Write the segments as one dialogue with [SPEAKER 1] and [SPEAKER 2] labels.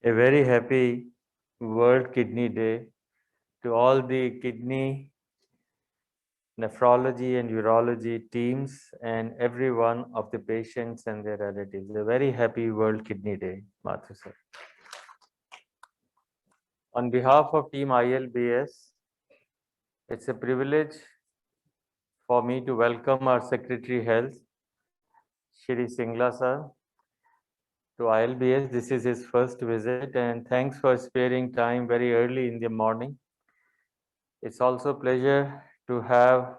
[SPEAKER 1] A very happy World Kidney Day to all the kidney, nephrology and urology teams and every one of the patients and their relatives. A very happy World Kidney Day, Mathu sir. On behalf of Team ILBS, it's a privilege for me to welcome our Secretary Health, Shri Singla sir, to ILBS. This is his first visit and thanks for sparing time very early in the morning. It's also a pleasure to have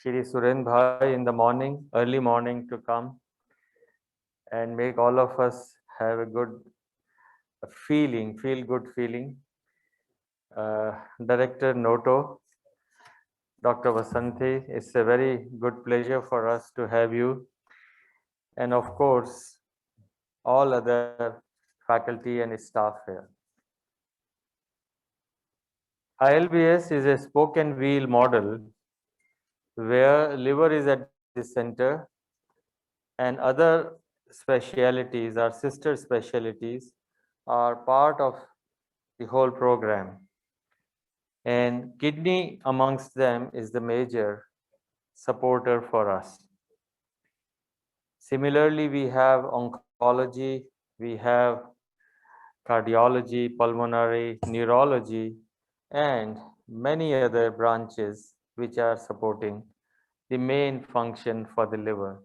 [SPEAKER 1] Shri Suren Bhai in the morning, early morning to come and make all of us have a good feel good feeling. Director Noto, Dr. Vasanthi, it's a very good pleasure for us to have you. And of course, all other faculty and staff here. ILBS is a spoke and wheel model where liver is at the center and other specialities, our sister specialities, are part of the whole program. And kidney amongst them is the major supporter for us. Similarly, we have oncology, we have cardiology, pulmonary, neurology, and many other branches which are supporting the main function for the liver.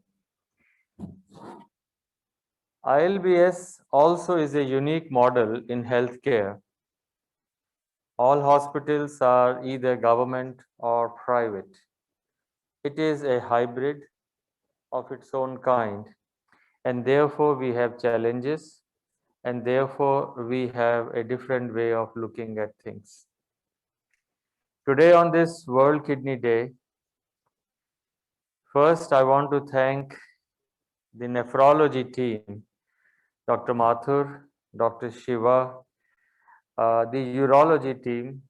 [SPEAKER 1] ILBS also is a unique model in healthcare. All hospitals are either government or private. It is a hybrid of its own kind, and therefore we have challenges, and therefore we have a different way of looking at things. Today on this World Kidney Day, first I want to thank the nephrology team, Dr. Mathur, Dr. Shiva, the urology team,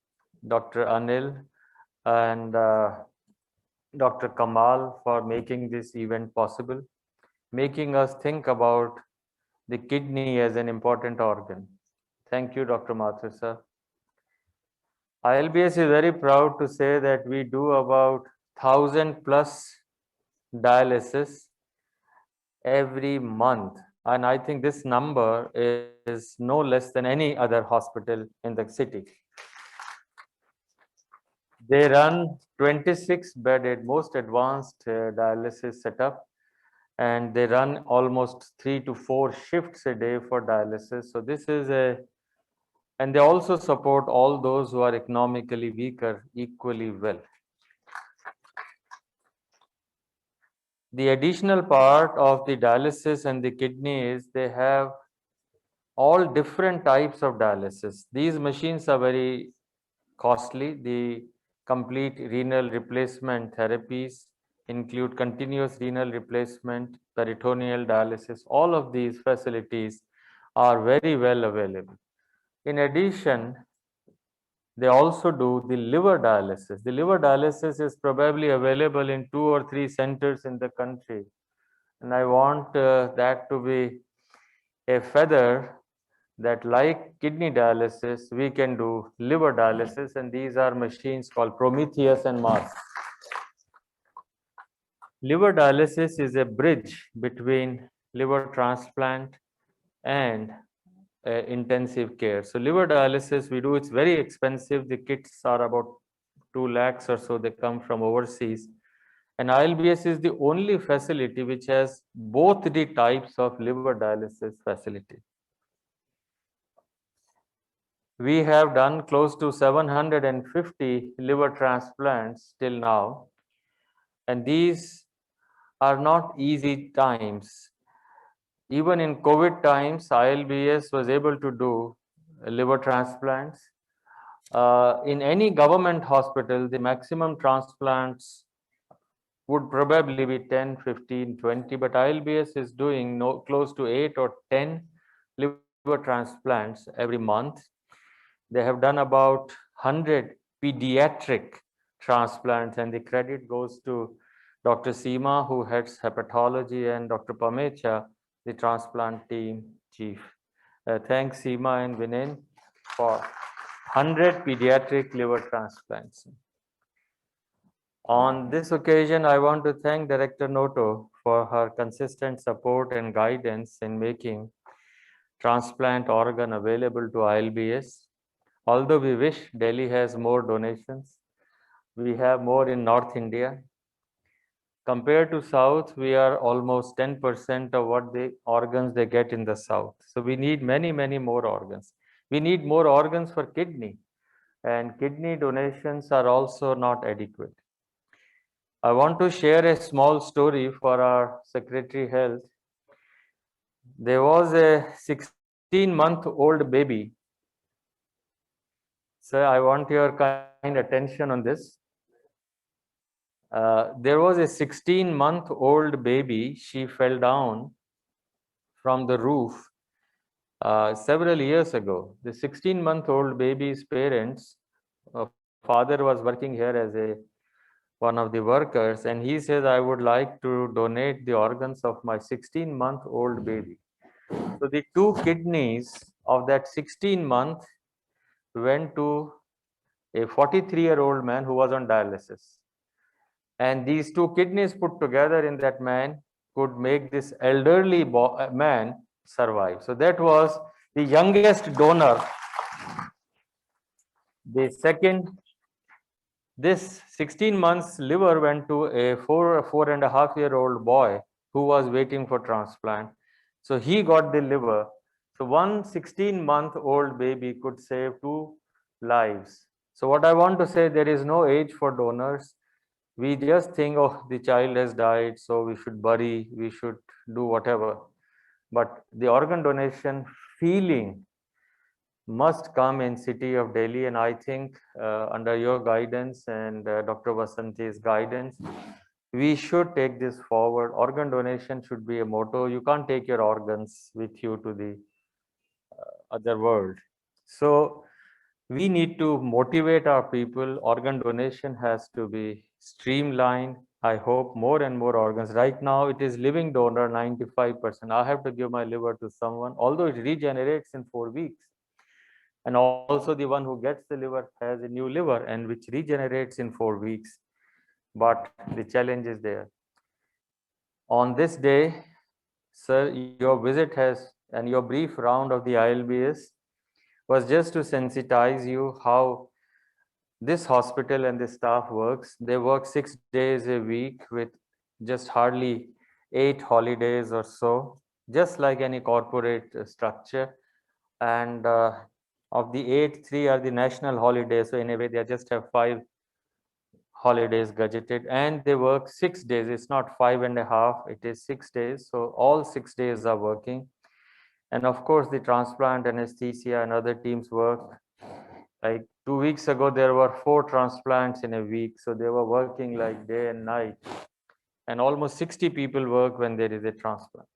[SPEAKER 1] Dr. Anil, and Dr. Kamal for making this event possible, making us think about the kidney as an important organ. Thank you, Dr. Mathur, sir. ILBS is very proud to say that we do about 1,000 plus dialysis every month. And I think this number is no less than any other hospital in the city. They run 26 bedded, most advanced dialysis setup, and they run almost 3 to 4 shifts a day for dialysis. So this is and they also support all those who are economically weaker equally well. The additional part of the dialysis and the kidney is they have all different types of dialysis. These machines are very costly. The complete renal replacement therapies include continuous renal replacement, peritoneal dialysis. All of these facilities are very well available. In addition, they also do the liver dialysis. The liver dialysis is probably available in 2 or 3 centers in the country. And I want that to be a feather that like kidney dialysis, we can do liver dialysis, and these are machines called Prometheus and Mars. Liver dialysis is a bridge between liver transplant and intensive care. So liver dialysis we do, it's very expensive. The kits are about 2 lakhs or so, they come from overseas. And ILBS is the only facility which has both the types of liver dialysis facility. We have done close to 750 liver transplants till now, and these are not easy times. Even in COVID times, ILBS was able to do liver transplants. In any government hospital, the maximum transplants would probably be 10, 15, 20, but ILBS is doing close to 8 or 10 liver transplants every month. They have done about 100 pediatric transplants, and the credit goes to Dr. Seema, who heads hepatology, and Dr. Pamecha, the transplant team chief. Thanks Seema and Vinen for 100 pediatric liver transplants. On this occasion, I want to thank Director Noto for her consistent support and guidance in making transplant organ available to ILBS. Although we wish Delhi has more donations, we have more in North India. Compared to South, we are almost 10% of what the organs they get in the South. So we need many, many more organs. We need more organs for kidney, and kidney donations are also not adequate. I want to share a small story for our Secretary Health. There was a 16-month-old baby. Sir, I want your kind attention on this. There was a 16-month-old baby. She fell down from the roof several years ago. The 16-month-old baby's parents, father was working here as one of the workers, and he says, I would like to donate the organs of my 16-month-old baby. So the 2 kidneys of that 16-month went to a 43-year-old man who was on dialysis. And these 2 kidneys put together in that man could make this elderly man survive. So that was the youngest donor. The second, this 16 months liver went to a 4.5-year-old boy who was waiting for transplant. So he got the liver. So one 16-month-old baby could save 2 lives. So what I want to say, there is no age for donors. We just think, oh, the child has died, so we should bury, we should do whatever. But the organ donation feeling must come in city of Delhi, and I think under your guidance and Dr. Vasanti's guidance, we should take this forward. Organ donation should be a motto. You can't take your organs with you to the other world. So we need to motivate our people. Organ donation has to be streamlined. I hope more and more organs. Right now, it is living donor 95%. I have to give my liver to someone, although it regenerates in 4 weeks. And also the one who gets the liver has a new liver and which regenerates in 4 weeks. But the challenge is there. On this day, sir, your visit has and your brief round of the ILBS was just to sensitize you how this hospital and the staff works. They work 6 days a week with just hardly 8 holidays or so, just like any corporate structure. And of the 8, 3 are the national holidays. So in a way, they just have 5 holidays budgeted, and they work 6 days. It's not 5.5, it is 6 days. So all 6 days are working. And of course, the transplant, anesthesia, and other teams work. Like 2 weeks ago, there were 4 transplants in a week. So they were working like day and night. And almost 60 people work when there is a transplant.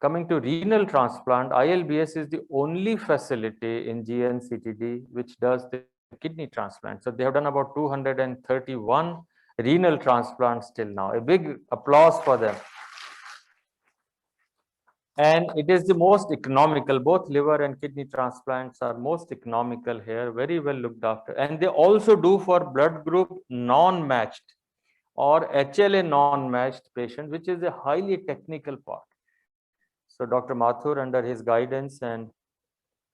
[SPEAKER 1] Coming to renal transplant, ILBS is the only facility in GNCTD which does the kidney transplant. So they have done about 231 renal transplants till now. A big applause for them. And it is the most economical. Both liver and kidney transplants are most economical here, very well looked after. And they also do for blood group non-matched or HLA non-matched patient, which is a highly technical part. So Dr. Mathur, under his guidance, and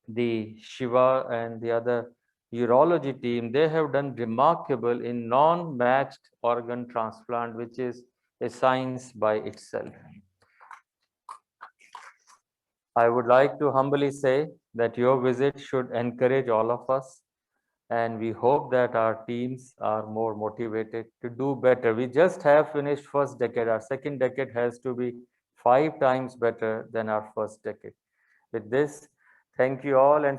[SPEAKER 1] the Shiva and the other urology team, they have done remarkable in non-matched organ transplant, which is a science by itself. I would like to humbly say that your visit should encourage all of us, and we hope that our teams are more motivated to do better. We just have finished first decade. Our second decade has to be 5 times better than our first decade. With this, thank you all, and